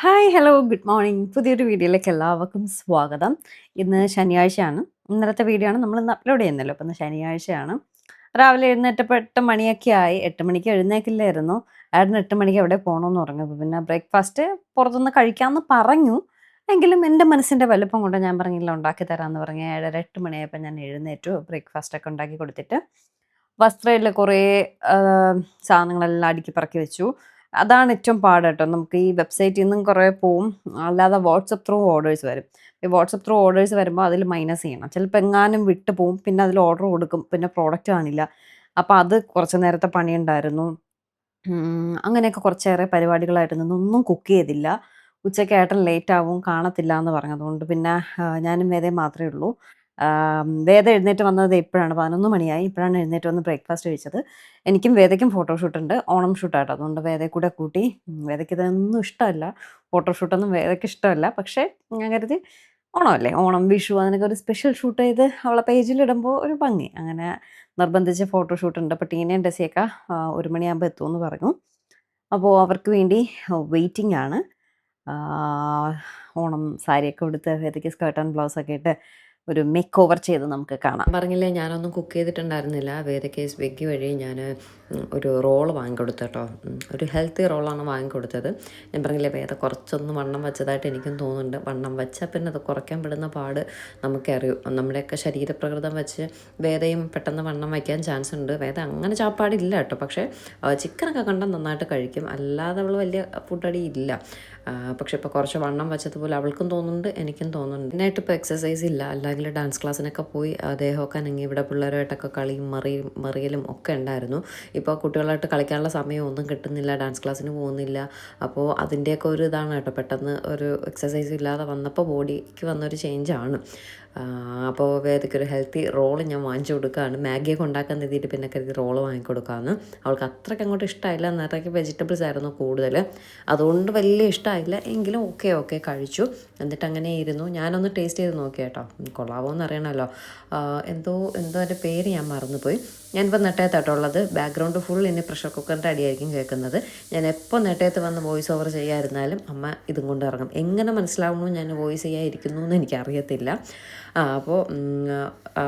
Hi, hello, good morning. പുതിയൊരു വീഡിയോയിലേക്ക് എല്ലാവർക്കും സ്വാഗതം. ഇന്ന് ശനിയാഴ്ചയാണ്. ഇന്നലത്തെ വീഡിയോ ആണ് നമ്മളിന്ന് അപ്ലോഡ് ചെയ്യുന്നല്ലോ. അപ്പം ഇന്ന് ശനിയാഴ്ചയാണ്. രാവിലെ എഴുന്നേറ്റപ്പോൾ 8 മണിയൊക്കെ ആയി. 8 മണിക്ക് എഴുന്നേൽക്കില്ലായിരുന്നു. ഏട്ടന് 8 മണിക്ക് എവിടെയോ പോണമെന്ന് പറഞ്ഞു. അപ്പോൾ പിന്നെ ബ്രേക്ക്ഫാസ്റ്റ് പുറത്തുനിന്ന് കഴിക്കാമെന്ന് പറഞ്ഞു. എങ്കിലും എൻ്റെ മനസ്സിൻ്റെ വലുപ്പം കൊണ്ട് ഞാൻ പറഞ്ഞില്ല ഉണ്ടാക്കി തരാമെന്ന് പറഞ്ഞ് 7:30 8 മണിയായപ്പോൾ ഞാൻ എഴുന്നേറ്റു. ബ്രേക്ക്ഫാസ്റ്റൊക്കെ ഉണ്ടാക്കി കൊടുത്തിട്ട് വസ്ത്രയിൽ കുറേ സാധനങ്ങളെല്ലാം അടുക്കി പെറുക്കി വെച്ചു. അതാണ് ഏറ്റവും പാട് കേട്ടോ. നമുക്ക് ഈ വെബ്സൈറ്റിൽ നിന്നും കുറേ പോവും. അല്ലാതെ വാട്സപ്പ് ത്രൂ ഓർഡേഴ്സ് വരും. ഈ വാട്സപ്പ് ത്രൂ ഓർഡേഴ്സ് വരുമ്പോൾ അതിൽ മൈനസ് ചെയ്യണം. ചിലപ്പോൾ എങ്ങാനും വിട്ട് പോവും. പിന്നെ അതിൽ ഓർഡർ കൊടുക്കും. പിന്നെ പ്രോഡക്റ്റ് കാണില്ല. അപ്പോൾ അത് കുറച്ച് നേരത്തെ പണിയുണ്ടായിരുന്നു. അങ്ങനെയൊക്കെ കുറച്ചേറെ പരിപാടികളായിട്ട് നിന്ന് ഒന്നും കുക്ക് ചെയ്തില്ല. ഉച്ചയ്ക്ക് ഏട്ടൻ ലേറ്റ് ആവും കാണത്തില്ല എന്ന് പറഞ്ഞതുകൊണ്ട് പിന്നെ ഞാനും വേദയും മാത്രമേ ഉള്ളൂ. വേദ എഴുന്നേറ്റ് വന്നത് ഇപ്പോഴാണ് 11 മണിയായി. ഇപ്പോഴാണ് എഴുന്നേറ്റ് വന്ന് ബ്രേക്ക്ഫാസ്റ്റ് കഴിച്ചത്. എനിക്കും വേദയ്ക്കും ഫോട്ടോഷൂട്ട് ഉണ്ട്. ഓണം ഷൂട്ടാട്ടോ. അതുകൊണ്ട് വേദയെ കൂടെ കൂട്ടി. വേദയ്ക്ക് ഇതൊന്നും ഇഷ്ടമല്ല. ഫോട്ടോഷൂട്ടൊന്നും വേദയ്ക്ക് ഇഷ്ടമല്ല. പക്ഷേ ഞാൻ കരുതി ഓണമല്ലേ, ഓണം, വിഷു അതിനൊക്കെ ഒരു സ്പെഷ്യൽ ഷൂട്ട് ചെയ്ത് അവളെ പേജിലിടുമ്പോൾ ഒരു ഭംഗി. അങ്ങനെ നിർബന്ധിച്ച് ഫോട്ടോഷൂട്ട് ഉണ്ട്. അപ്പോൾ ടീനയും ടെസ്സിയൊക്കെ 1 മണിയാകുമ്പോൾ എത്തുമെന്ന് പറഞ്ഞു. അപ്പോൾ അവർക്ക് വേണ്ടി വെയിറ്റിംഗ് ആണ്. ഓണം സാരിയൊക്കെ ഉടുത്ത് വേദയ്ക്ക് സ്കേർട്ട് ആൻഡ് ബ്ലൗസൊക്കെ ഇട്ട് ഒരു മേക്ക് ഓവർ ചെയ്ത് നമുക്ക് കാണാം. പറഞ്ഞില്ലേ, ഞാനൊന്നും കുക്ക് ചെയ്തിട്ടുണ്ടായിരുന്നില്ല. വേദയ്ക്ക് സ്വിഗ്ഗി വഴി ഞാൻ ഒരു റോള് വാങ്ങിക്കൊടുത്തു കേട്ടോ. ഒരു ഹെൽത്തി റോളാണ് വാങ്ങിക്കൊടുത്തത്. ഞാൻ പറഞ്ഞില്ലേ, വേദ കുറച്ചൊന്ന് വണ്ണം വെച്ചതായിട്ട് എനിക്കും തോന്നുന്നുണ്ട്. വണ്ണം വെച്ചാൽ പിന്നെ അത് കുറയ്ക്കാൻ പെടുന്ന പാട് നമുക്കറിയും. നമ്മുടെയൊക്കെ ശരീരപ്രകൃതം വെച്ച് വേദയും പെട്ടെന്ന് വണ്ണം വയ്ക്കാൻ ചാൻസ് ഉണ്ട്. വേദ അങ്ങനെ ചാപ്പാടില്ല കേട്ടോ. പക്ഷേ ചിക്കനൊക്കെ കണ്ടാൽ നന്നായിട്ട് കഴിക്കും. അല്ലാതെ അവൾ വലിയ ഫുഡ് ഇല്ല. പക്ഷെ ഇപ്പോൾ കുറച്ച് വണ്ണം വെച്ചതുപോലെ അവൾക്കും തോന്നുന്നുണ്ട്, എനിക്കും തോന്നുന്നുണ്ട്. മെയിനായിട്ട് ഇപ്പോൾ എക്സസൈസ് ഇല്ല. അല്ലെങ്കിൽ ഡാൻസ് ക്ലാസ്സിനൊക്കെ പോയി ദേഹമൊക്കെ അനങ്ങി ഇവിടെ പിള്ളേരുമായിട്ടൊക്കെ കളിയും മറിയലും ഒക്കെ ഉണ്ടായിരുന്നു. ഇപ്പോൾ കുട്ടികളായിട്ട് കളിക്കാനുള്ള സമയമൊന്നും കിട്ടുന്നില്ല. ഡാൻസ് ക്ലാസ്സിന് പോകുന്നില്ല. അപ്പോൾ അതിൻ്റെയൊക്കെ ഒരു ഇതാണ് കേട്ടോ. പെട്ടെന്ന് ഒരു എക്സസൈസ് ഇല്ലാതെ വന്നപ്പോൾ ബോഡിക്ക് വന്നൊരു ചേഞ്ചാണ്. അപ്പോൾ വേദയ്ക്കൊരു ഹെൽത്തി റോള് ഞാൻ വാങ്ങിച്ചു കൊടുക്കുകയാണ്. മാഗിയൊക്കെ ഉണ്ടാക്കാൻ എഴുതിയിട്ട് പിന്നെ കരുതി റോള് വാങ്ങിക്കൊടുക്കാമെന്ന്. അവൾക്ക് അത്രയ്ക്ക് അങ്ങോട്ട് ഇഷ്ടമായില്ല. നിറയ്ക്ക് വെജിറ്റബിൾസ് ആയിരുന്നു കൂടുതൽ. അതുകൊണ്ട് വലിയ ഇഷ്ടമായില്ല. എങ്കിലും ഓക്കെ കഴിച്ചു. എന്നിട്ട് അങ്ങനെ ഇരുന്നു. ഞാനൊന്ന് ടേസ്റ്റ് ചെയ്ത് നോക്കി കേട്ടോ. കൊള്ളാവോ എന്ന് അറിയണമല്ലോ. എന്തോ അതിൻ്റെ പേര് ഞാൻ മറന്നുപോയി. ഞാനിപ്പോൾ നെട്ടയത്താട്ടോ ഉള്ളത്. ബാക്ക്ഗ്രൗണ്ട് ഫുൾ ഇനി പ്രഷർ കുക്കറിൻ്റെ അടിയായിരിക്കും കേൾക്കുന്നത്. ഞാൻ എപ്പോൾ നെട്ടയത്ത് വന്ന് വോയിസ് ഓവർ ചെയ്യാതിരുന്നാലും അമ്മ ഇതും കൊണ്ട് ഇറങ്ങും. എങ്ങനെ മനസ്സിലാവണോ ഞാൻ വോയിസ് ചെയ്യാതിരിക്കുന്നു എന്ന് എനിക്കറിയത്തില്ല. അപ്പോൾ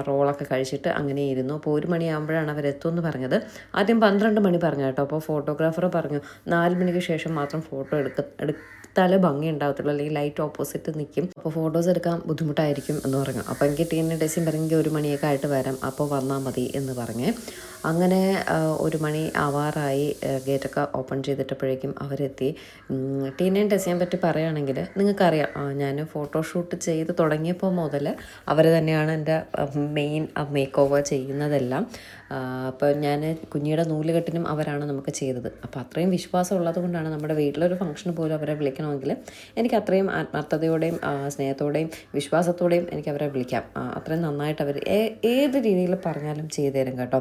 റോളൊക്കെ കഴിച്ചിട്ട് അങ്ങനെ ഇരുന്നു. അപ്പോൾ 1 മണിയാകുമ്പോഴാണ് അവരെത്തുമെന്ന് പറഞ്ഞത്. ആദ്യം 12 മണി പറഞ്ഞു കേട്ടോ. അപ്പോൾ ഫോട്ടോഗ്രാഫർ പറഞ്ഞു 4 മണിക്ക് ശേഷം മാത്രം ഫോട്ടോ എടുത്താലേ ഭംഗി ഉണ്ടാകത്തുള്ളൂ, അല്ലെങ്കിൽ ലൈറ്റ് ഓപ്പോസിറ്റ് നിൽക്കും, അപ്പോൾ ഫോട്ടോസ് എടുക്കാൻ ബുദ്ധിമുട്ടായിരിക്കും എന്ന് പറഞ്ഞു. അപ്പോൾ എനിക്ക് ടീനെ ഡെസിയും പറഞ്ഞെങ്കിൽ 1 മണിയൊക്കെ ആയിട്ട് വരാം, അപ്പോൾ വന്നാൽ മതി എന്ന് പറഞ്ഞ്. അങ്ങനെ 1 മണി ആവാറായി. ഗേറ്റൊക്കെ ഓപ്പൺ ചെയ്തിട്ടപ്പോഴേക്കും അവരെത്തി. ടീനയും ടെസിയെ പറ്റി പറയുകയാണെങ്കിൽ നിങ്ങൾക്കറിയാം, ഞാൻ ഫോട്ടോഷൂട്ട് ചെയ്ത് തുടങ്ങിയപ്പോൾ മുതൽ അവർ തന്നെയാണ് എൻ്റെ മെയിൻ മേക്ക് ഓവർ ചെയ്യുന്നതെല്ലാം. അപ്പോൾ ഞാൻ കുഞ്ഞിയുടെ നൂലുകെട്ടിനും അവരാണ് നമുക്ക് ചെയ്തത്. അപ്പോൾ അത്രയും വിശ്വാസം ഉള്ളത് കൊണ്ടാണ് നമ്മുടെ വീട്ടിലൊരു ഫംഗ്ഷന് പോലും അവരെ വിളിക്കണമെങ്കിൽ എനിക്ക് അത്രയും ആത്മാർത്ഥതയോടെയും സ്നേഹത്തോടെയും വിശ്വാസത്തോടെയും എനിക്ക് അവരെ വിളിക്കാം. അത്രയും നന്നായിട്ട് അവർ ഏത് രീതിയിൽ പറഞ്ഞാലും ചെയ്തു തരും കേട്ടോ.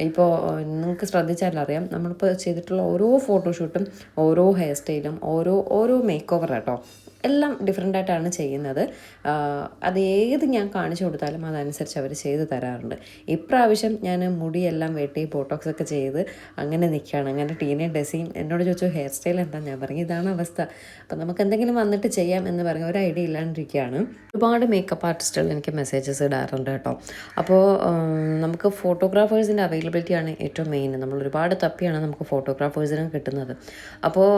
ഇപ്പോൾ നിങ്ങൾക്ക് ശ്രദ്ധിച്ചാലറിയാം, നമ്മളിപ്പോൾ ചെയ്തിട്ടുള്ള ഓരോ ഫോട്ടോഷൂട്ടും ഓരോ ഹെയർ സ്റ്റൈലും ഓരോ മേക്ക് ഓവർ കേട്ടോ. എല്ലാം ഡിഫറെൻ്റായിട്ടാണ് ചെയ്യുന്നത്. അത് ഏത് ഞാൻ കാണിച്ചു കൊടുത്താലും അതനുസരിച്ച് അവർ ചെയ്ത് തരാറുണ്ട്. ഇപ്രാവശ്യം ഞാൻ മുടിയെല്ലാം വെട്ടി ബോട്ടോക്സ് ഒക്കെ ചെയ്ത് അങ്ങനെ നിൽക്കുകയാണ്. അങ്ങനെ ടീനയും ഡെസിയും എന്നോട് ചോദിച്ചു ഹെയർ സ്റ്റൈൽ എന്താ. ഞാൻ പറഞ്ഞു ഇതാണ് അവസ്ഥ, അപ്പം നമുക്ക് എന്തെങ്കിലും വന്നിട്ട് ചെയ്യാം എന്ന് പറഞ്ഞ് ഒരു ഐഡിയ ഇല്ലാണ്ടിരിക്കുകയാണ്. ഒരുപാട് മേക്കപ്പ് ആർട്ടിസ്റ്റുകൾ എനിക്ക് മെസ്സേജസ് ഇടാറുണ്ട് കേട്ടോ. അപ്പോൾ നമുക്ക് ഫോട്ടോഗ്രാഫേഴ്സിൻ്റെ അവൈലബിലിറ്റിയാണ് ഏറ്റവും മെയിൻ. നമ്മൾ ഒരുപാട് തപ്പിയാണ് നമുക്ക് ഫോട്ടോഗ്രാഫേഴ്സിന് കിട്ടുന്നത്. അപ്പോൾ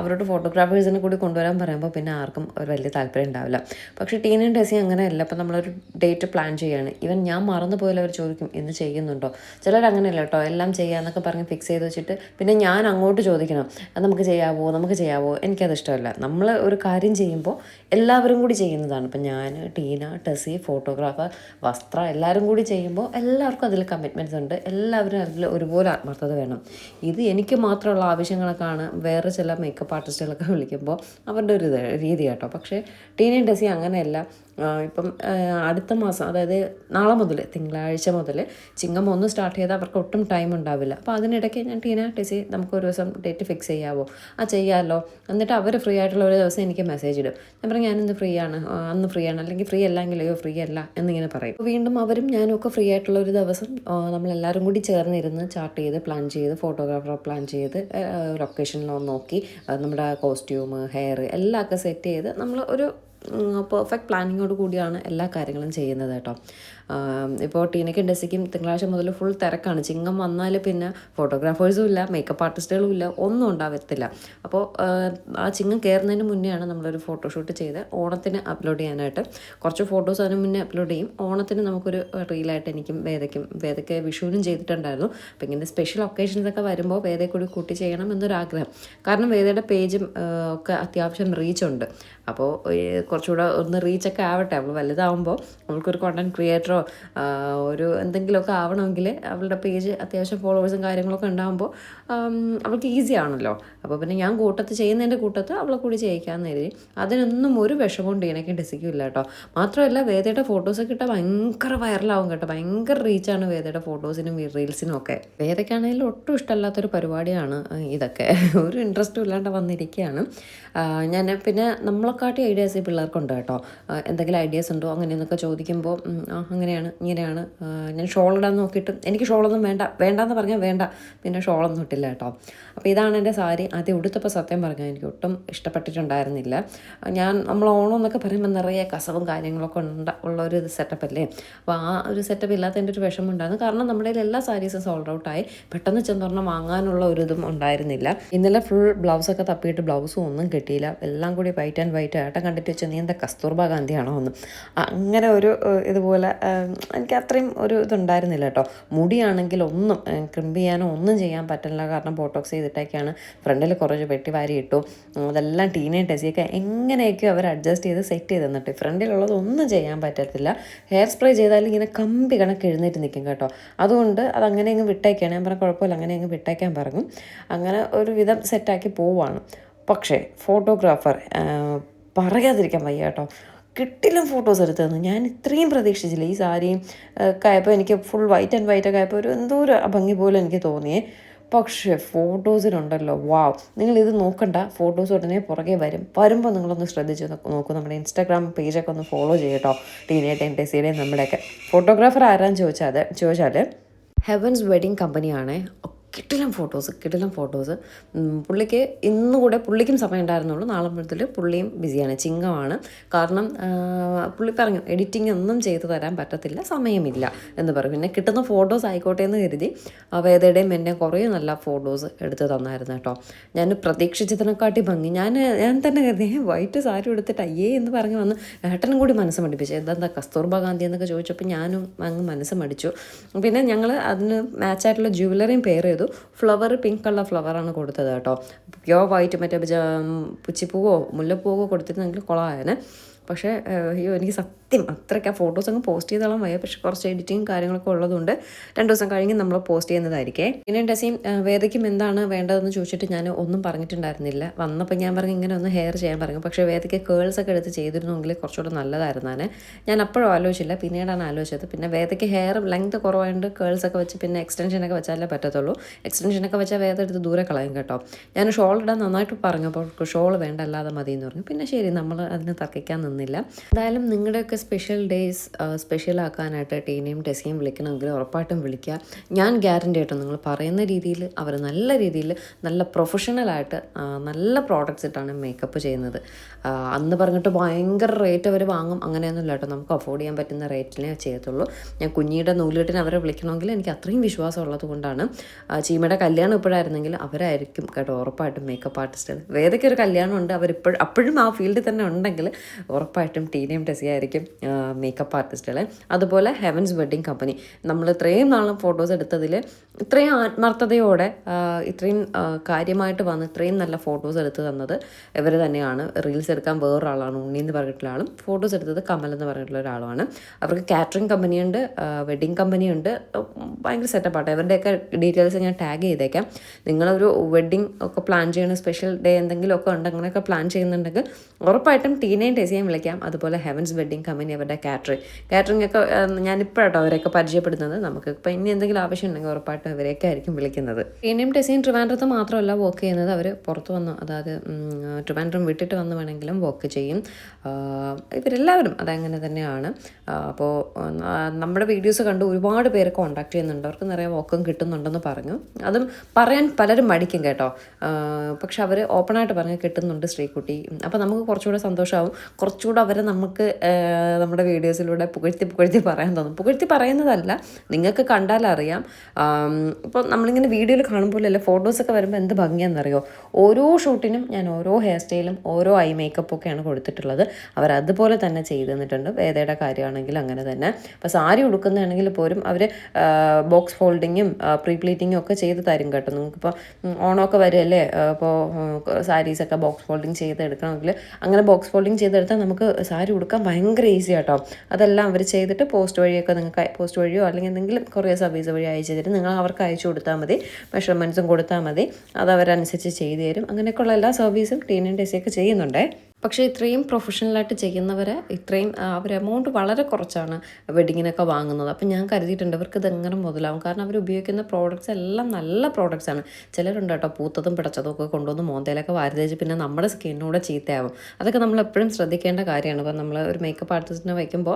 അവരോട് ഫോട്ടോഗ്രാഫേഴ്സിനെ കൂടി കൊണ്ടുവരാൻ പറയുമ്പോൾ പിന്നെ ആർക്കും ഒരു വലിയ താല്പര്യം ഉണ്ടാവില്ല. പക്ഷേ ടീനയും ഡെസിയും അങ്ങനെയല്ല. അപ്പോൾ നമ്മളൊരു ഡേറ്റ് പ്ലാൻ ചെയ്യുകയാണ്. ഈവൻ ഞാൻ മറന്നു പോയാൽ അവർ ചോദിക്കും ഇന്ന് ചെയ്യുന്നുണ്ടോ. ചിലർ അങ്ങനെയല്ല കേട്ടോ, എല്ലാം ചെയ്യാമെന്നൊക്കെ പറഞ്ഞ് ഫിക്സ് ചെയ്ത് വെച്ചിട്ട് പിന്നെ ഞാൻ അങ്ങോട്ട് ചോദിക്കണം അത് നമുക്ക് ചെയ്യാവോ. എനിക്കത് ഇഷ്ടമല്ല. നമ്മൾ ഒരു കാര്യം ചെയ്യുമ്പോൾ എല്ലാവരും കൂടി ചെയ്യുന്നതാണ്. ഇപ്പം ഞാൻ, ടീന, ടെസി, ഫോട്ടോഗ്രാഫർ, വസ്ത്ര എല്ലാവരും കൂടി ചെയ്യുമ്പോൾ എല്ലാവർക്കും അതിൽ കമ്മിറ്റ്മെൻറ്റ്സ് ഉണ്ട്. എല്ലാവരും അതിൽ ഒരുപോലെ ആത്മാർത്ഥത വേണം. ഇത് എനിക്ക് മാത്രമുള്ള ആവശ്യങ്ങളൊക്കെയാണ് വേറെ ചില മേക്കപ്പ് ആർട്ടിസ്റ്റുകളൊക്കെ വിളിക്കുമ്പോൾ അവരുടെ ഒരു രീതി കേട്ടോ. പക്ഷേ ടീനയും ടെസി അങ്ങനെയല്ല. ഇപ്പം അടുത്ത മാസം, അതായത് നാളെ മുതൽ, തിങ്കളാഴ്ച മുതൽ ചിങ്ങം 1 സ്റ്റാർട്ട് ചെയ്താൽ അവർക്ക് ഒട്ടും ടൈം ഉണ്ടാവില്ല. അപ്പോൾ അതിനിടയ്ക്ക് ഞാൻ ടെസി നമുക്ക് ഒരു ദിവസം ഡേറ്റ് ഫിക്സ് ചെയ്യാമോ? ചെയ്യാമല്ലോ. എന്നിട്ട് അവർ ഫ്രീ ആയിട്ടുള്ള ഒരു ദിവസം എനിക്ക് മെസ്സേജ് ഇടും. ഞാൻ പറയും ഞാനിന്ന് ഫ്രീ ആണ്, അന്ന് ഫ്രീ ആണ്, അല്ലെങ്കിൽ ഫ്രീ അല്ലെങ്കിലോ ഫ്രീ അല്ല എന്നിങ്ങനെ പറയും. വീണ്ടും അവരും ഞാനും ഒക്കെ ഫ്രീ ആയിട്ടുള്ള ഒരു ദിവസം നമ്മളെല്ലാവരും കൂടി ചേർന്നിരുന്ന് ചാർട്ട് ചെയ്ത് പ്ലാൻ ചെയ്ത് ഫോട്ടോഗ്രാഫറെ പ്ലാൻ ചെയ്ത് ലൊക്കേഷനിലൊന്ന് നോക്കി നമ്മുടെ കോസ്റ്റ്യൂം, ഹെയർ എല്ലാം ഒക്കെ സെറ്റ് ചെയ്ത് നമ്മൾ ഒരു പെർഫെക്റ്റ് പ്ലാനിങ്ങോട് കൂടിയാണ് എല്ലാ കാര്യങ്ങളും ചെയ്യുന്നത് കേട്ടോ. ഇപ്പോൾ ടീനയ്ക്കും ടെസിക്കും തിങ്കളാഴ്ച മുതൽ ഫുൾ തിരക്കാണ്. ചിങ്ങം വന്നാൽ പിന്നെ ഫോട്ടോഗ്രാഫേഴ്സും ഇല്ല, മേക്കപ്പ് ആർട്ടിസ്റ്റുകളും ഇല്ല, ഒന്നും ഉണ്ടാവത്തില്ല. അപ്പോൾ ആ ചിങ്ങം കയറുന്നതിന് മുന്നെയാണ് നമ്മളൊരു ഫോട്ടോഷൂട്ട് ചെയ്ത് ഓണത്തിന് അപ്ലോഡ് ചെയ്യാനായിട്ട് കുറച്ച് ഫോട്ടോസ് അതിന് മുന്നേ അപ്ലോഡ് ചെയ്യും. ഓണത്തിന് നമുക്കൊരു റീലായിട്ട് എനിക്കും വേദയ്ക്ക് വിഷുവിനും ചെയ്തിട്ടുണ്ടായിരുന്നു. അപ്പോൾ ഇങ്ങനെ സ്പെഷ്യൽ ഒക്കേഷൻസ് ഒക്കെ വരുമ്പോൾ വേദയെ കൂടി കൂട്ടി ചെയ്യണം എന്നൊരാഗ്രഹം. കാരണം വേദയുടെ പേജും ഒക്കെ അത്യാവശ്യം റീച്ചുണ്ട്. അപ്പോൾ കുറച്ചുകൂടെ ഒന്ന് റീച്ചൊക്കെ ആവട്ടെ. അവൾ വലുതാവുമ്പോൾ അവൾക്കൊരു കോണ്ടൻറ്റ് ക്രിയേറ്ററോ ഒരു എന്തെങ്കിലുമൊക്കെ ആവണമെങ്കിൽ അവളുടെ പേജ് അത്യാവശ്യം ഫോളോവേഴ്സും കാര്യങ്ങളൊക്കെ ഉണ്ടാകുമ്പോൾ അവൾക്ക് ഈസി ആണല്ലോ. അപ്പോൾ പിന്നെ ഞാൻ ചെയ്യുന്നതിൻ്റെ കൂട്ടത്ത് അവളെ കൂടി ചെയ്യിക്കാമെന്ന് കരുതി. അതിനൊന്നും ഒരു വിഷമവും ടീനയ്ക്കും ടെസിക്കും ഇല്ല കേട്ടോ. മാത്രമല്ല വേദയുടെ ഫോട്ടോസൊക്കെ ഇട്ടാൽ ഭയങ്കര വൈറലാവും കേട്ടോ. ഭയങ്കര റീച്ചാണ് വേദയുടെ ഫോട്ടോസിനും റീൽസിനും ഒക്കെ. വേദയ്ക്കാണെങ്കിലും ഒട്ടും ഇഷ്ടമല്ലാത്തൊരു പരിപാടിയാണ് ഇതൊക്കെ. ഒരു ഇൻട്രസ്റ്റും ഇല്ലാണ്ട് വന്നിരിക്കുകയാണ്. ഞാൻ പിന്നെ നമ്മളെക്കാട്ടി ഐഡിയാസ് ഈ പിള്ളേർക്കുണ്ട് കേട്ടോ. എന്തെങ്കിലും ഐഡിയാസ് ഉണ്ടോ അങ്ങനെയെന്നൊക്കെ ചോദിക്കുമ്പോൾ അങ്ങനെയാണ് ഇങ്ങനെയാണ്. ഞാൻ ഷോൾ ഇടാൻ നോക്കിയിട്ട് എനിക്ക് ഷോളൊന്നും വേണ്ടാന്ന് പറഞ്ഞാൽ വേണ്ട, പിന്നെ ഷോളൊന്നും ഇട്ടില്ല കേട്ടോ. അപ്പോൾ ഇതാണ് എൻ്റെ സാരി. ആദ്യം ഉടുത്തപ്പോൾ സത്യം പറഞ്ഞാൽ എനിക്ക് ഒട്ടും ഇഷ്ടപ്പെട്ടിട്ടുണ്ടായിരുന്നില്ല. നമ്മൾ ഓണം എന്നൊക്കെ പറയുമ്പോൾ നിറയെ കസവും കാര്യങ്ങളൊക്കെ ഉള്ളൊരു സെറ്റപ്പ് അല്ലേ. അപ്പോൾ ആ ഒരു സെറ്റപ്പ് ഇല്ലാത്തതിൻ്റെ ഒരു വിഷമം ഉണ്ടായിരുന്നു. കാരണം നമ്മുടെ എല്ലാ സാരീസും സോൾഡ് ഔട്ടായി. പെട്ടെന്ന് ചെന്നൊരെണ്ണം വാങ്ങാനുള്ള ഒരു ഇതും ഉണ്ടായിരുന്നില്ല. ഇന്നലെ ഫുൾ ബ്ലൗസൊക്കെ തപ്പിയിട്ട് ബ്ലൗസും ഒന്നും കിട്ടിയില്ല. എല്ലാം കൂടി വൈറ്റ് ആൻഡ് വൈറ്റ്. ഏട്ടൻ കണ്ടിട്ട് വെച്ചാൽ നീ എന്താ കസ്തൂർബ ഗാന്ധിയാണോ എന്ന്. അങ്ങനെ ഒരു ഇതുപോലെ എനിക്ക് അത്രയും ഒരു ഇതുണ്ടായിരുന്നില്ല കേട്ടോ. മുടിയാണെങ്കിൽ ഒന്നും ക്രിമ്പ് ചെയ്യാനോ ഒന്നും ചെയ്യാൻ പറ്റില്ല. കാരണം ബോട്ടോക്സ് ചെയ്തിട്ടൊക്കെയാണ്. ഫ്രണ്ടിൽ കുറച്ച് വെട്ടി വാരി ഇട്ടു. അതെല്ലാം ടീനയും ടെസിയൊക്കെ എങ്ങനെയൊക്കെ അവർ അഡ്ജസ്റ്റ് ചെയ്ത് സെറ്റ് ചെയ്ത് തന്നിട്ട് ഫ്രണ്ടിലുള്ളത് ഒന്നും ചെയ്യാൻ പറ്റത്തില്ല. ഹെയർ സ്പ്രേ ചെയ്താലും ഇങ്ങനെ കമ്പി കണക്ക് എഴുന്നേറ്റ് നിൽക്കും കേട്ടോ. അതുകൊണ്ട് അതങ്ങനെ അങ്ങ് വിട്ടേക്കാണ്. ഞാൻ പറഞ്ഞ കുഴപ്പമില്ല, അങ്ങനെ അങ്ങ് വിട്ടേക്കാൻ പറഞ്ഞു. അങ്ങനെ ഒരു വിധം സെറ്റാക്കി പോവുകയാണ്. പക്ഷേ ഫോട്ടോഗ്രാഫർ പറയാതിരിക്കാൻ വയ്യ കേട്ടോ. കിട്ടിലും ഫോട്ടോസ് എടുത്തു തന്നു. ഞാൻ ഇത്രയും പ്രതീക്ഷിച്ചില്ല. ഈ സാരിയും ഒക്കെ ആയപ്പോൾ എനിക്ക് ഫുൾ വൈറ്റ് ആൻഡ് വൈറ്റ് ഒക്കെ ആയപ്പോൾ ഒരു എന്തോ ഒരു ഭംഗി പോലെ എനിക്ക് തോന്നിയേ. പക്ഷേ ഫോട്ടോസിനുണ്ടല്ലോ, വാവ്. നിങ്ങളിത് നോക്കണ്ട, ഫോട്ടോസ് ഉടനെ പുറകെ വരുമ്പോൾ നിങ്ങളൊന്ന് ശ്രദ്ധിച്ച് നോക്കൂ. നമ്മുടെ ഇൻസ്റ്റാഗ്രാം പേജൊക്കെ ഒന്ന് ഫോളോ ചെയ്യട്ടോ. ടീനയുടെയും ടെസിയുടെയും നമ്മുടെയൊക്കെ. ഫോട്ടോഗ്രാഫർ ആരാന്ന് ചോദിച്ചാൽ ഹെവൻസ് വെഡിങ് കമ്പനിയാണ്. കിടിലം ഫോട്ടോസ്. പുള്ളിക്ക് ഇന്നുകൂടെ പുള്ളിക്കും സമയം ഉണ്ടായിരുന്നുള്ളൂ. നാളെ മുതൽ പുള്ളിയും ബിസിയാണ്, ചിങ്ങമാണ്. കാരണം പുള്ളി പറഞ്ഞു എഡിറ്റിംഗ് ഒന്നും ചെയ്തു തരാൻ പറ്റത്തില്ല, സമയമില്ല എന്ന് പറയും. പിന്നെ കിട്ടുന്ന ഫോട്ടോസ് ആയിക്കോട്ടെ എന്ന് കരുതി വേദയുടെയും എന്നെ കുറേ നല്ല ഫോട്ടോസ് എടുത്ത് തന്നായിരുന്നു കേട്ടോ. ഞാൻ പ്രതീക്ഷിച്ചതിനെക്കാട്ടി ഭംഗി. ഞാൻ തന്നെ കരുതി വൈറ്റ് സാരി എടുത്തിട്ട് അയ്യേ എന്ന് പറഞ്ഞ് വന്ന് ഏട്ടനും കൂടി മനസ്സ് മടിപ്പിച്ചു. എന്താ കസ്തൂർബ ഗാന്ധി എന്നൊക്കെ ചോദിച്ചപ്പോൾ ഞാനും അങ്ങ് മനസ്സ് മടിച്ചു. പിന്നെ ഞങ്ങൾ അതിന് മാച്ചായിട്ടുള്ള ജ്വല്ലറിയും പെയർ ചെയ്തു. ഫ്ലവർ പിങ്ക് കളർ ഫ്ലവറാണ് കൊടുത്തത് കേട്ടോ. പ്യോർ വൈറ്റ് മറ്റേ പുച്ചിപ്പൂവോ മുല്ലപ്പൂവോ കൊടുത്തിരുന്നെങ്കിൽ കൊളമായേനെ. പക്ഷേ അയ്യോ, എനിക്ക് സത്യം അത്രയ്ക്ക് ആ ഫോട്ടോസ് അങ്ങ് പോസ്റ്റ് ചെയ്തോളാൻ വയ്യ. പക്ഷേ കുറച്ച് എഡിറ്റിങ് കാര്യങ്ങളൊക്കെ ഉള്ളതുകൊണ്ട് 2 ദിവസം കഴിഞ്ഞ് നമ്മൾ പോസ്റ്റ് ചെയ്യുന്നതായിരിക്കേ. പിന്നെ ടെസിയും വേദയ്ക്കും എന്താണ് വേണ്ടതെന്ന് ചോദിച്ചിട്ട് ഞാൻ ഒന്നും പറഞ്ഞിട്ടുണ്ടായിരുന്നില്ല. വന്നപ്പോൾ ഞാൻ പറഞ്ഞു ഇങ്ങനെ ഒന്ന് ഹെയർ ചെയ്യാൻ പറഞ്ഞു. പക്ഷേ വേദയ്ക്ക് കേൾസൊക്കെ എടുത്ത് ചെയ്തിരുന്നെങ്കിൽ കുറച്ചുകൂടെ നല്ലതായിരുന്നാണ്. ഞാൻ അപ്പോഴും ആലോചിച്ചില്ല, പിന്നീടാണ് ആലോചിച്ചത്. പിന്നെ വേദയ്ക്ക് ഹെയർ ലെങ്ത് കുറവായതുകൊണ്ട് കേൾസൊക്കെ വെച്ച് പിന്നെ എക്സ്റ്റൻഷനൊക്കെ വെച്ചാലേ പറ്റത്തുള്ളൂ. എക്സ്റ്റൻഷനൊക്കെ വെച്ചാൽ വേദ എടുത്ത് ദൂരെ കളയും കേട്ടോ. ഞാൻ ഷോൾ ഇടാൻ നന്നായിട്ട് പറഞ്ഞു. അപ്പോൾ ഷോൾ വേണ്ട, അല്ലാതെ മതി എന്ന് പറഞ്ഞു. പിന്നെ ശരി, നമ്മൾ അതിന് തർക്കിക്കാൻ നിന്നില്ല. എന്തായാലും നിങ്ങളുടെയൊക്കെ സ്പെഷ്യൽ ഡേയ്സ് സ്പെഷ്യലാക്കാനായിട്ട് ടീനയും ടെസിയും വിളിക്കണമെങ്കിൽ ഉറപ്പായിട്ടും വിളിക്കുക. ഞാൻ ഗ്യാരണ്ടി ആയിട്ടും നിങ്ങൾ പറയുന്ന രീതിയിൽ അവർ നല്ല രീതിയിൽ നല്ല പ്രൊഫഷണലായിട്ട് നല്ല പ്രോഡക്റ്റ്സ് ഇട്ടാണ് മേക്കപ്പ് ചെയ്യുന്നത്. അന്ന് പറഞ്ഞിട്ട് ഭയങ്കര റേറ്റ് അവർ വാങ്ങും അങ്ങനെയൊന്നുമില്ല കേട്ടോ. നമുക്ക് അഫോർഡ് ചെയ്യാൻ പറ്റുന്ന റേറ്റിനെ ചെയ്യത്തുള്ളൂ. ഞാൻ കുഞ്ഞിയുടെ നൂലിട്ടിന് അവരെ വിളിക്കണമെങ്കിൽ എനിക്ക് അത്രയും വിശ്വാസം ഉള്ളത് കൊണ്ടാണ്. ചീമയുടെ കല്യാണം ഇപ്പോഴായിരുന്നെങ്കിൽ അവരായിരിക്കും കേട്ടോ ഉറപ്പായിട്ടും മേക്കപ്പ് ആർട്ടിസ്റ്റ്. വേദയ്ക്കൊരു കല്യാണം ഉണ്ട്, അപ്പോഴും ആ ഫീൽഡിൽ തന്നെ ഉണ്ടെങ്കിൽ ഉറപ്പായിട്ടും ടീനയും ടെസി ആയിരിക്കും മേക്കപ്പ് ആർട്ടിസ്റ്റുകൾ. അതുപോലെ ഹെവൻസ് വെഡ്ഡിങ് കമ്പനി, നമ്മൾ ഇത്രയും നാളും ഫോട്ടോസ് എടുത്തതിൽ ഇത്രയും ആത്മാർത്ഥതയോടെ ഇത്രയും കാര്യമായിട്ട് വന്ന് ഇത്രയും നല്ല ഫോട്ടോസ് എടുത്ത് തന്നത് ഇവർ തന്നെയാണ്. റീൽസ് എടുക്കാൻ വേറൊരാളാണ്, ഉണ്ണി എന്ന് പറഞ്ഞിട്ടുള്ള ആളും. ഫോട്ടോസ് എടുത്തത് കമൽ എന്ന് പറഞ്ഞിട്ടുള്ള ഒരാളുമാണ്. അവർക്ക് കാറ്ററിംഗ് കമ്പനിയുണ്ട്, വെഡ്ഡിങ് കമ്പനിയുണ്ട്. ഭയങ്കര സെറ്റപ്പാട്ടെ. ഇവരുടെയൊക്കെ ഡീറ്റെയിൽസ് ഞാൻ ടാഗ് ചെയ്തേക്കാം. നിങ്ങളൊരു വെഡ്ഡിങ് ഒക്കെ പ്ലാൻ ചെയ്യണ, സ്പെഷ്യൽ ഡേ എന്തെങ്കിലുമൊക്കെ ഉണ്ട്, അങ്ങനെയൊക്കെ പ്ലാൻ ചെയ്യുന്നുണ്ടെങ്കിൽ ഉറപ്പായിട്ടും ടീനയും ടെസിയും വിളിക്കാം. അതുപോലെ ഹെവൻസ് വെഡ്ഡിങ് കമ്പനി, അവരുടെ കാറ്ററിംഗ് ഒക്കെ ഞാനിപ്പോഴാട്ടോ അവരെയൊക്കെ പരിചയപ്പെടുന്നത്. നമുക്ക് ഇപ്പോൾ ഇനി എന്തെങ്കിലും ആവശ്യം ഉണ്ടെങ്കിൽ ഉറപ്പായിട്ടും ഇവരെയൊക്കെ ആയിരിക്കും വിളിക്കുന്നത്. ടീനയും ടെസിയും ട്രിവാൻഡ്രത്ത് മാത്രമല്ല വർക്ക് ചെയ്യുന്നത്, അവർ പുറത്ത് വന്ന്, അതായത് ട്രിവാൻഡ്രം വിട്ടിട്ട് വന്ന് വേണമെങ്കിലും വർക്ക് ചെയ്യും. ഇവരെല്ലാവരും അതങ്ങനെ തന്നെയാണ്. അപ്പോൾ നമ്മുടെ വീഡിയോസ് കണ്ട് ഒരുപാട് പേര് കോൺടാക്ട് ചെയ്യുന്നുണ്ട്. അവർക്ക് നിറയെ വർക്കും കിട്ടുന്നുണ്ടെന്ന് പറഞ്ഞു. അതും പറയാൻ പലരും മടിക്കും കേട്ടോ. പക്ഷെ അവർ ഓപ്പണായിട്ട് പറഞ്ഞ് കിട്ടുന്നുണ്ട് ശ്രീകുട്ടി. അപ്പോൾ നമുക്ക് കുറച്ചുകൂടെ സന്തോഷമാവും. കുറച്ചുകൂടെ അവരെ നമുക്ക് നമ്മുടെ വീഡിയോസിലൂടെ പുകഴ്ത്തി പറയാൻ തോന്നും. പുകഴ്ത്തി പറയുന്നതല്ല, നിങ്ങൾക്ക് കണ്ടാലറിയാം. ഇപ്പോൾ നമ്മളിങ്ങനെ വീഡിയോയിൽ കാണുമ്പോഴല്ലേ ഫോട്ടോസൊക്കെ വരുമ്പോൾ എന്ത് ഭംഗിയാണെന്നറിയോ. ഓരോ ഷൂട്ടിനും ഞാൻ ഓരോ ഹെയർ സ്റ്റൈലും ഓരോ ഐ മേക്കപ്പൊക്കെയാണ് കൊടുത്തിട്ടുള്ളത്. അവരതുപോലെ തന്നെ ചെയ്ത് തന്നിട്ടുണ്ട്. വേദയുടെ കാര്യമാണെങ്കിലും അങ്ങനെ തന്നെ. ഇപ്പോൾ സാരി ഉടുക്കുന്നതാണെങ്കിൽ പോലും അവർ ബോക്സ് ഫോൾഡിങ്ങും പ്രീ പ്ലീറ്റിങ്ങും ഒക്കെ ചെയ്ത് തരും കേട്ടോ. നിങ്ങൾക്കിപ്പോൾ ഓണമൊക്കെ വരുമല്ലേ, അപ്പോൾ സാരീസൊക്കെ ബോക്സ് ഫോൾഡിങ് ചെയ്തെടുക്കണമെങ്കിൽ അങ്ങനെ ബോക്സ് ഫോൾഡിങ് ചെയ്തെടുത്താൽ നമുക്ക് സാരി ഉടുക്കാൻ ഭയങ്കര ഈസി കേട്ടോ. അതെല്ലാം അവർ ചെയ്തിട്ട് പോസ്റ്റ് വഴിയൊക്കെ നിങ്ങൾക്ക് പോസ്റ്റ് വഴിയോ അല്ലെങ്കിൽ എന്തെങ്കിലും കൊറിയർ സർവീസ് വഴി അയച്ചു തരും. നിങ്ങൾ അവർക്ക് അയച്ചു കൊടുത്താൽ മതി, മെഷർമെൻറ്റ്സും കൊടുത്താൽ മതി, അത് അവരനുസരിച്ച് ചെയ്തു തരും. അങ്ങനെയൊക്കെയുള്ള എല്ലാ സർവീസും ടീനയും ടെസിയൊക്കെ ചെയ്യുന്നുണ്ടേ. പക്ഷേ ഇത്രയും പ്രൊഫഷണലായിട്ട് ചെയ്യുന്നവരെ ഇത്രയും അവർ എമൗണ്ട് വളരെ കുറച്ചാണ് വെഡിങ്ങിനൊക്കെ വാങ്ങുന്നത്. അപ്പം ഞാൻ കരുതിയിട്ടുണ്ട് ഇവർക്ക് ഇതെങ്ങനെ മുതലാവും. കാരണം അവർ ഉപയോഗിക്കുന്ന പ്രോഡക്റ്റ്സ് എല്ലാം നല്ല പ്രോഡക്റ്റ്സാണ്. ചിലരുണ്ട് കേട്ടോ പൂത്തതും പിടച്ചതും ഒക്കെ കൊണ്ടുവന്ന് മോന്തയിലൊക്കെ വാരി തേച്ച് പിന്നെ നമ്മുടെ സ്കിന്നൂടെ ചീത്തയാവും. അതൊക്കെ നമ്മൾ എപ്പോഴും ശ്രദ്ധിക്കേണ്ട കാര്യമാണ്. അപ്പോൾ നമ്മൾ ഒരു മേക്കപ്പ് ആർട്ടിസ്റ്റിനെ വയ്ക്കുമ്പോൾ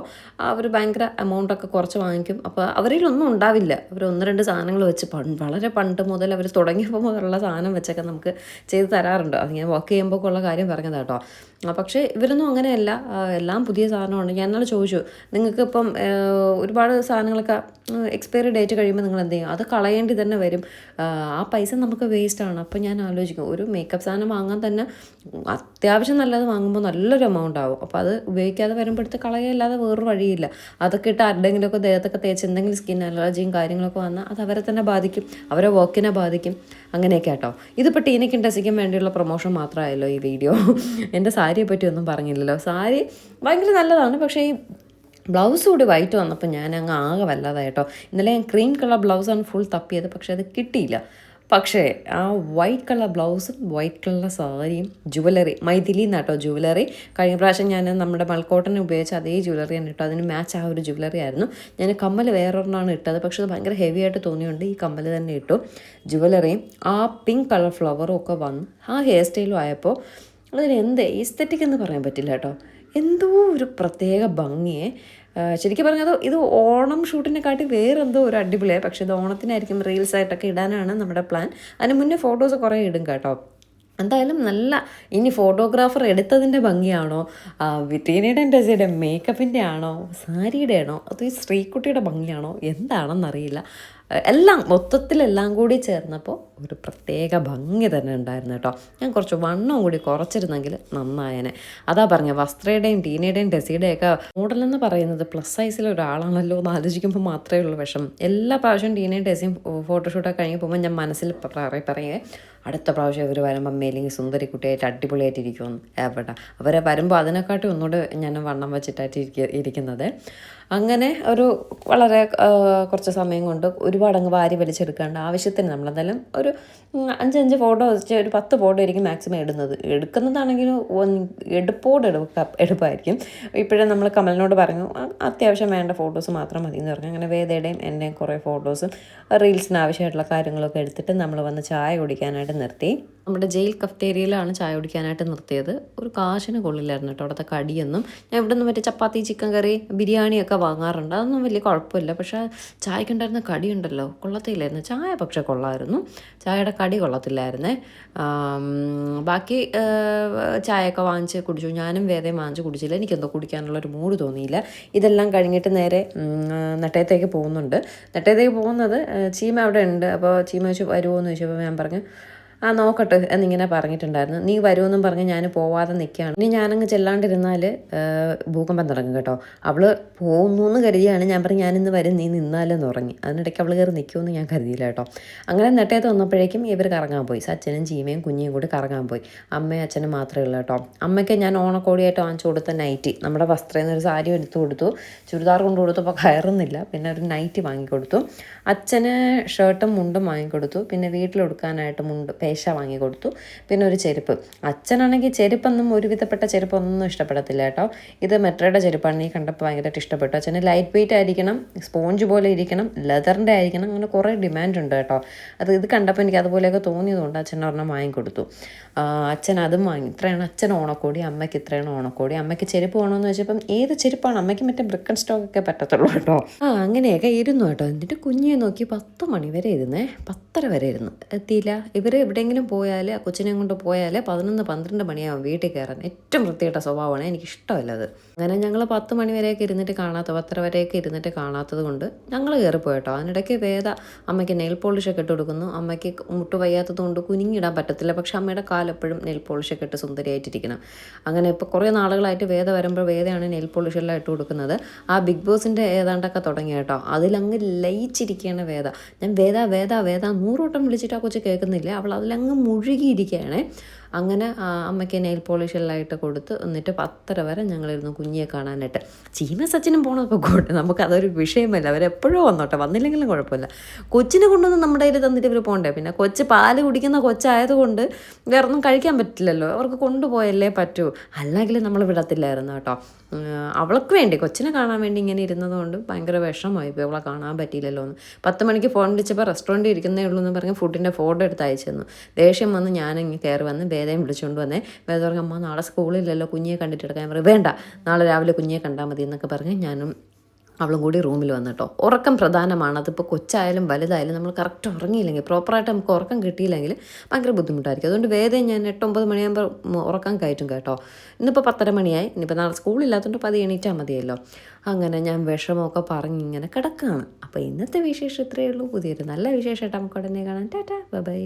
അവർ ഭയങ്കര എമൗണ്ടൊക്കെ കുറച്ച് വാങ്ങിക്കും. അപ്പോൾ അവരിലൊന്നും ഉണ്ടാവില്ല. അവർ 1-2 സാധനങ്ങൾ വെച്ച് വളരെ പണ്ട് മുതൽ അവർ തുടങ്ങിയപ്പോൾ മുതലുള്ള സാധനം വെച്ചൊക്കെ നമുക്ക് ചെയ്ത് തരാറുണ്ട്. അതിങ്ങനെ വർക്ക് ചെയ്യുമ്പോൾ ഉള്ള കാര്യം പറഞ്ഞത് കേട്ടോ. പക്ഷേ ഇവരൊന്നും അങ്ങനെയല്ല, എല്ലാം പുതിയ സാധനമാണ്. ഞാൻ ഇന്നലെ ചോദിച്ചു, നിങ്ങൾക്ക് ഇപ്പം ഒരുപാട് സാധനങ്ങളൊക്കെ എക്സ്പയറി ഡേറ്റ് കഴിയുമ്പോൾ നിങ്ങൾ എന്ത് ചെയ്യും? അത് കളയേണ്ടി തന്നെ വരും. ആ പൈസ നമുക്ക് വേസ്റ്റാണ്. അപ്പം ഞാൻ ആലോചിക്കും, ഒരു മേക്കപ്പ് സാധനം വാങ്ങാൻ തന്നെ അത്യാവശ്യം നല്ലത് വാങ്ങുമ്പോൾ നല്ലൊരു എമൗണ്ട് ആവും. അപ്പോൾ അത് ഉപയോഗിക്കാതെ വരുമ്പോഴത്തെ കളയല്ലാതെ വേറൊരു വഴിയില്ല. അതൊക്കെ ഇട്ട് ആരുടെയെങ്കിലുമൊക്കെ ദേഹത്തൊക്കെ തേച്ച് എന്തെങ്കിലും സ്കിൻ അലർജിയും കാര്യങ്ങളൊക്കെ വന്നാൽ അത് അവരെ തന്നെ ബാധിക്കും, അവരെ വർക്കിനെ ബാധിക്കും. അങ്ങനെയൊക്കെ കേട്ടോ. ഇതിപ്പോൾ ടീനയ്ക്കും ടെസിക്കും വേണ്ടിയുള്ള പ്രൊമോഷൻ മാത്രമായല്ലോ ഈ വീഡിയോ. എൻ്റെ സാരിയെ പറ്റി ഒന്നും പറഞ്ഞില്ലല്ലോ. സാരി ഭയങ്കര നല്ലതാണ്. പക്ഷേ ഈ ബ്ലൗസ് കൂടി വൈറ്റ് വന്നപ്പോൾ ഞാൻ അങ്ങ് ആകെ വല്ലാതായിട്ടോ. ഇന്നലെ ഞാൻ ക്രീം കളർ ബ്ലൗസാണ് ഫുൾ തപ്പിയത്, പക്ഷേ അത് കിട്ടിയില്ല. പക്ഷേ ആ വൈറ്റ് കളർ ബ്ലൗസും വൈറ്റ് കളർ സാരിയും ജുവലറി, മൈഥിലി എന്നാട്ടോ ജുവലറി. കഴിഞ്ഞ പ്രാവശ്യം ഞാൻ നമ്മുടെ മൽക്കോട്ടനെ ഉപയോഗിച്ച അതേ ജുവലറിയാണ് ഇട്ടു. അതിന് മാച്ച് ആ ഒരു ജുവലറി ആയിരുന്നു. ഞാൻ കമ്മൽ വേറൊരെണ്ണമാണ് ഇട്ടത്, പക്ഷേ അത് ഭയങ്കര ഹെവി ആയിട്ട് തോന്നിയുണ്ട് ഈ കമ്മൽ തന്നെ ഇട്ടു. ജുവലറിയും ആ പിങ്ക് കളർ ഫ്ലവറും ഒക്കെ വന്ന് ആ ഹെയർ സ്റ്റൈലും ആയപ്പോൾ അതിന് എന്ത് എസ്തെറ്റിക് എന്ന് പറയാൻ പറ്റില്ല കേട്ടോ. എന്തോ ഒരു പ്രത്യേക ഭംഗിയെ. ശരിക്കും പറഞ്ഞത് ഇത് ഓണം ഷൂട്ടിനെക്കാട്ടി വേറെന്തോ ഒരു അടിപൊളിയായി. പക്ഷേ ഇത് ഓണത്തിനായിരിക്കും റീൽസായിട്ടൊക്കെ ഇടാനാണ് നമ്മുടെ പ്ലാൻ. അതിന് മുന്നേ ഫോട്ടോസ് കുറേ ഇടും കേട്ടോ. എന്തായാലും നല്ല, ഇനി ഫോട്ടോഗ്രാഫർ എടുത്തതിൻ്റെ ഭംഗിയാണോ, ടീനയുടെയും ടെസിയുടെ മേക്കപ്പിൻ്റെ ആണോ, സാരിയുടെ ആണോ, അതോ ഈ ശ്രീകുട്ടിയുടെ ഭംഗിയാണോ, എന്താണെന്നറിയില്ല. എല്ലാം മൊത്തത്തിലെല്ലാം കൂടി ചേർന്നപ്പോൾ ഒരു പ്രത്യേക ഭംഗി തന്നെ ഉണ്ടായിരുന്നു കേട്ടോ. ഞാൻ കുറച്ച് വണ്ണം കൂടി കുറച്ചിരുന്നെങ്കിൽ നന്നായേനെ. അതാ പറഞ്ഞ വസ്ത്രയുടെയും ടീനയുടെയും ടെസിയുടെയൊക്കെ മോഡലെന്ന് പറയുന്നത് പ്ലസ് സൈസിലെ ഒരാളാണല്ലോ എന്ന് ആലോചിക്കുമ്പോൾ മാത്രമേ ഉള്ളൂ വിഷമം. എല്ലാ പ്രാവശ്യവും ടീനയും ടെസിയും ഫോട്ടോഷൂട്ടൊക്കെ കഴിഞ്ഞ് പോകുമ്പോൾ ഞാൻ മനസ്സിൽ പറയേ അടുത്ത പ്രാവശ്യം ഇവർ വരുമ്പോൾ മേലിങ്ങി സുന്ദരി കുട്ടിയായിട്ട് അടിപൊളിയായിട്ടിരിക്കുമെന്ന്. എവിടെ അവരെ വരുമ്പോൾ അതിനെക്കാട്ടി ഒന്നുകൂടെ ഞാൻ വണ്ണം വെച്ചിട്ടായിട്ട് ഇരിക്കുന്നത്. അങ്ങനെ ഒരു വളരെ കുറച്ച് സമയം കൊണ്ട് ഒരുപാടങ്ങ് വാരി വലിച്ചെടുക്കാണ്ട് ആവശ്യത്തിന് നമ്മളെന്തായാലും ഒരു 5 ഫോട്ടോ വെച്ച് ഒരു 10 ഫോട്ടോ ആയിരിക്കും മാക്സിമം എടുക്കുന്നതാണെങ്കിലും എടുപ്പായിരിക്കും. ഇപ്പോഴും നമ്മൾ കമലിനോട് പറഞ്ഞു അത്യാവശ്യം വേണ്ട ഫോട്ടോസ് മാത്രം മതി എന്ന് പറഞ്ഞു. അങ്ങനെ വേദയുടെയും എൻ്റെയും കുറേ ഫോട്ടോസും റീൽസിന് ആവശ്യമായിട്ടുള്ള കാര്യങ്ങളൊക്കെ എടുത്തിട്ട് നമ്മൾ വന്ന് ചായ കുടിക്കാനായിട്ട് നിർത്തി. നമ്മുടെ ജയിൽ കഫ്റ്റേരിയയിലാണ് ചായ കുടിക്കാനായിട്ട് നിർത്തിയത്. ഒരു കാശിന് കൊള്ളില്ലായിരുന്നു കേട്ടോ അവിടുത്തെ കടിയൊന്നും. ഞാൻ ഇവിടെ നിന്ന് മറ്റേ ചപ്പാത്തി, ചിക്കൻ കറി, ബിരിയാണിയൊക്കെ വാങ്ങാറുണ്ട്. അതൊന്നും വലിയ കുഴപ്പമില്ല. പക്ഷേ ചായക്കുണ്ടായിരുന്ന കടി ഉണ്ടല്ലോ കൊള്ളത്തില്ലായിരുന്നു. ചായ പക്ഷേ കൊള്ളായിരുന്നു, ചായയുടെ കടി കൊള്ളത്തില്ലായിരുന്നേ. ബാക്കി ചായയൊക്കെ വാങ്ങിച്ച് കുടിച്ചു. ഞാനും വേദയും വാങ്ങിച്ച് കുടിച്ചില്ല. എനിക്കെന്തോ കുടിക്കാനുള്ളൊരു മൂഡ് തോന്നിയില്ല. ഇതെല്ലാം കഴിഞ്ഞിട്ട് നേരെ നെട്ടയത്തേക്ക് പോകുന്നത് ചീമ അവിടെ ഉണ്ട്. അപ്പോൾ ചീമ വെച്ച് വരുമോ എന്ന് ചോദിച്ചപ്പോൾ ഞാൻ പറഞ്ഞു നോക്കട്ടെ എന്നിങ്ങനെ പറഞ്ഞിട്ടുണ്ടായിരുന്നു. നീ വരുമെന്നും പറഞ്ഞ് ഞാൻ പോവാതെ നിൽക്കുകയാണ്. ഇനി ഞാനങ്ങ് ചെല്ലാണ്ടിരുന്നാൽ ഭൂകമ്പം തുടങ്ങും കേട്ടോ. അവൾ പോകുന്നു എന്ന് കരുതിയാണ്. ഞാൻ പറഞ്ഞു ഞാനിന്ന് വരും, നീ നിന്നാലെന്ന് ഉറങ്ങി. അതിനിടയ്ക്ക് അവൾ കയറി നിൽക്കുമെന്ന് ഞാൻ കരുതിയില്ല കേട്ടോ. അങ്ങനെ നെട്ടയത്ത് വന്നപ്പോഴേക്കും ഇവർ കറങ്ങാൻ പോയി. സച്ചിനും ചീമയും കുഞ്ഞിയും കൂടി കറങ്ങാൻ പോയി. അമ്മയും അച്ഛനും മാത്രമേ ഉള്ളൂ കേട്ടോ. അമ്മയ്ക്ക് ഞാൻ ഓണക്കോടിയായിട്ട് വാങ്ങിച്ചു കൊടുത്ത നൈറ്റി, നമ്മുടെ വസ്ത്രയിൽ നിന്നൊരു സാരി എടുത്തു കൊടുത്തു, ചുരിദാർ കൊണ്ട് കൊടുത്തപ്പോൾ കയറുന്നില്ല, പിന്നെ ഒരു നൈറ്റി വാങ്ങിക്കൊടുത്തു. അച്ഛന് ഷർട്ടും മുണ്ടും വാങ്ങിക്കൊടുത്തു. പിന്നെ വീട്ടിലെടുക്കാനായിട്ട് പേശ വാങ്ങിക്കൊടുത്തു. പിന്നെ ഒരു ചെരുപ്പ്. അച്ഛനാണെങ്കിൽ ചെരുപ്പൊന്നും ഒരുവിധപ്പെട്ട ചെരുപ്പൊന്നും ഇഷ്ടപ്പെടത്തില്ല കേട്ടോ. ഇത് മെട്രോയുടെ ചെരുപ്പാണ്. നീ കണ്ടപ്പോൾ ഭയങ്കരമായിട്ട് ഇഷ്ടപ്പെട്ടു. അച്ഛന് ലൈറ്റ് വെയിറ്റ് ആയിരിക്കണം, സ്പോഞ്ച് പോലെ ഇരിക്കണം, ലെതറിൻ്റെ ആയിരിക്കണം, അങ്ങനെ കുറേ ഡിമാൻഡ് ഉണ്ട് കേട്ടോ. ഇത് കണ്ടപ്പോൾ എനിക്ക് അതുപോലെയൊക്കെ തോന്നിയതുകൊണ്ട് അച്ഛൻ ഒരെണ്ണം വാങ്ങിക്കൊടുത്തു. അച്ഛൻ അതും വാങ്ങി. ഇത്രയാണ് അച്ഛൻ ഓണക്കോടി, അമ്മയ്ക്ക് ഇത്രയാണ് ഓണക്കോടി. അമ്മയ്ക്ക് ചെരുപ്പ് വേണമെന്ന് വെച്ചപ്പം ഏത് ചെരുപ്പാണ് അമ്മയ്ക്ക് മറ്റേ ബ്രിക്ക് ആൻഡ് സ്റ്റോക്കൊക്കെ പറ്റത്തുള്ളൂ കേട്ടോ. അങ്ങനെയൊക്കെ ഇരുന്നു കേട്ടോ. എന്നിട്ട് കുഞ്ഞിനെ നോക്കി 10 മണി വരെ ഇരുന്നേ, 10:30 വരെ ഇരുന്നു. എത്തിയില്ല. ഇവർ എവിടെയെങ്കിലും പോയാൽ, ആ കൊച്ചിനെ കൊണ്ട് പോയാൽ 11-12 മണിയാവും വീട്ടിൽ കയറാൻ. ഏറ്റവും വൃത്തികെട്ട സ്വഭാവമാണ്, എനിക്കിഷ്ടമല്ല അത്. അങ്ങനെ ഞങ്ങൾ 10 മണി വരെയൊക്കെ ഇരുന്നിട്ട് 10:30 വരെയൊക്കെ ഇരുന്നിട്ട് കാണാത്തത് കൊണ്ട് ഞങ്ങൾ കയറിപ്പോയി കേട്ടോ. അതിനിടയ്ക്ക് അമ്മയ്ക്ക് നെയിൽ പോളിഷൊക്കെ ഇട്ട് കൊടുക്കുന്നു. അമ്മയ്ക്ക് മുട്ട് വയ്യാത്തത് കൊണ്ട് കുനിങ്ങിടാൻ പറ്റത്തില്ല. പക്ഷെ അമ്മയുടെ കാലെപ്പോഴും നെയിൽ പോളിഷൊക്കെ ഇട്ട് സുന്ദരിയായിട്ടിരിക്കണം. അങ്ങനെ ഇപ്പോൾ കുറേ നാളുകളായിട്ട് വരുമ്പോൾ വേദയാണ് നെയിൽ പോളിഷെല്ലാം ഇട്ട് കൊടുക്കുന്നത്. ആ ബിഗ് ബോസിൻ്റെ ഏതാണ്ടൊക്കെ തുടങ്ങി കേട്ടോ. അതിലങ്ങ് ലയിച്ചിരിക്കുകയാണ് ഞാൻ വേദ 100 വട്ടം വിളിച്ചിട്ട് ആ കൊച്ച് കേൾക്കുന്നില്ല. അവൾ അതിലങ്ങ് മുഴുകിയിരിക്കുകയാണേ. അങ്ങനെ അമ്മയ്ക്ക് നെയിൽ പോളിഷെല്ലാം ഇട്ട് കൊടുത്ത് എന്നിട്ട് 10:30 വരെ ഞങ്ങളിരുന്നു കുഞ്ഞിയെ കാണാനായിട്ട്. ചീമ സച്ചിനും പോകണമൊക്കെ കൂട്ടെ, നമുക്കതൊരു വിഷയമല്ല. അവരെപ്പോഴും വന്നോട്ടെ, വന്നില്ലെങ്കിലും കുഴപ്പമില്ല. കൊച്ചിനെ കൊണ്ടൊന്നും നമ്മുടെ കയ്യിൽ തന്നിട്ട് ഇവർ പോകണ്ടേ. പിന്നെ കൊച്ച് പാല് കുടിക്കുന്ന കൊച്ചായതുകൊണ്ട് വേറൊന്നും കഴിക്കാൻ പറ്റില്ലല്ലോ, അവർക്ക് കൊണ്ടുപോയല്ലേ പറ്റൂ. അല്ലെങ്കിൽ നമ്മൾ വിടത്തില്ലായിരുന്നു കേട്ടോ. അവൾക്ക് വേണ്ടി, കൊച്ചിനെ കാണാൻ വേണ്ടി ഇങ്ങനെ ഇരുന്നതുകൊണ്ട് ഭയങ്കര വിഷമമായി ഇപ്പോൾ അവളെ കാണാൻ പറ്റിയില്ലല്ലോ എന്ന്. 10 മണിക്ക് ഫോൺ വിളിച്ചപ്പോൾ റെസ്റ്റോറൻറ്റിൽ ഇരിക്കുന്നേ ഉള്ളൂ എന്ന് പറഞ്ഞ് ഫുഡിൻ്റെ ഫോട്ടോ എടുത്ത് അയച്ചു തന്നു. ദേഷ്യം വന്ന് ഞാനിങ്ങനെ കയറി വന്ന് വേദയും വിളിച്ചുകൊണ്ട് വന്നേ. വേദ പറഞ്ഞു അമ്മ നാളെ സ്കൂളില്ലല്ലോ, കുഞ്ഞിയെ കണ്ടിട്ട് എടുക്കാൻ. ഞാൻ പറയും വേണ്ട, നാളെ രാവിലെ കുഞ്ഞിയെ കണ്ടാൽ മതി എന്നൊക്കെ പറഞ്ഞ് ഞാനും അവളും കൂടി റൂമിൽ വന്നു കേട്ടോ. ഉറക്കം പ്രധാനമാണ്. അതിപ്പോൾ കൊച്ചായാലും വലുതായാലും നമ്മൾ കറക്റ്റ് ഉറങ്ങിയില്ലെങ്കിൽ, പ്രോപ്പറായിട്ട് നമുക്ക് ഉറക്കം കിട്ടിയില്ലെങ്കിൽ ഭയങ്കര ബുദ്ധിമുട്ടായിരിക്കും. അതുകൊണ്ട് വേദം ഞാൻ 8-9 മണിയാകുമ്പോൾ ഉറക്കം കയറ്റും കേട്ടോ. ഇന്നിപ്പോൾ 10:30 മണിയായി. ഇനിയിപ്പോൾ നാളെ സ്കൂളില്ലാത്തതുകൊണ്ട് 10 എണീറ്റാൽ മതിയല്ലോ. അങ്ങനെ ഞാൻ വിഷമമൊക്കെ പറഞ്ഞ് ഇങ്ങനെ കിടക്കുകയാണ്. അപ്പോൾ ഇന്നത്തെ വിശേഷം ഇത്രയേ ഉള്ളൂ. പുതിയൊരു നല്ല വിശേഷമായിട്ട് നമുക്ക് ഉടനെ കാണാം. ടാറ്റാ, ബൈ.